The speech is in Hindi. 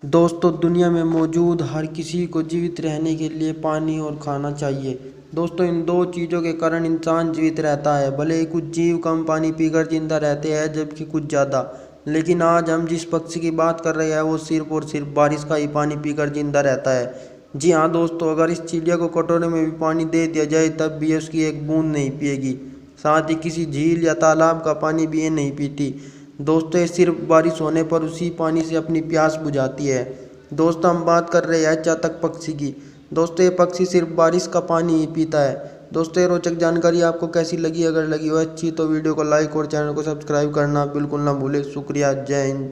दोस्तों, दुनिया में मौजूद हर किसी को जीवित रहने के लिए पानी और खाना चाहिए। दोस्तों, इन दो चीज़ों के कारण इंसान जीवित रहता है। भले ही कुछ जीव कम पानी पीकर जिंदा रहते हैं जबकि कुछ ज़्यादा। लेकिन आज हम जिस पक्षी की बात कर रहे हैं वो सिर्फ और सिर्फ बारिश का ही पानी पीकर जिंदा रहता है। जी हाँ दोस्तों, अगर इस चिड़िया को कटोरे में भी पानी दे दिया जाए तब भी ये उसकी एक बूंद नहीं पिएगी। साथ ही किसी झील या तालाब का पानी भी ये नहीं पीती। दोस्तों, ये सिर्फ बारिश होने पर उसी पानी से अपनी प्यास बुझाती है। दोस्तों, हम बात कर रहे हैं चातक पक्षी की। दोस्तों, ये पक्षी सिर्फ बारिश का पानी ही पीता है। दोस्तों, ये रोचक जानकारी आपको कैसी लगी? अगर लगी हो अच्छी तो वीडियो को लाइक और चैनल को सब्सक्राइब करना बिल्कुल ना भूलें। शुक्रिया। जय हिंद।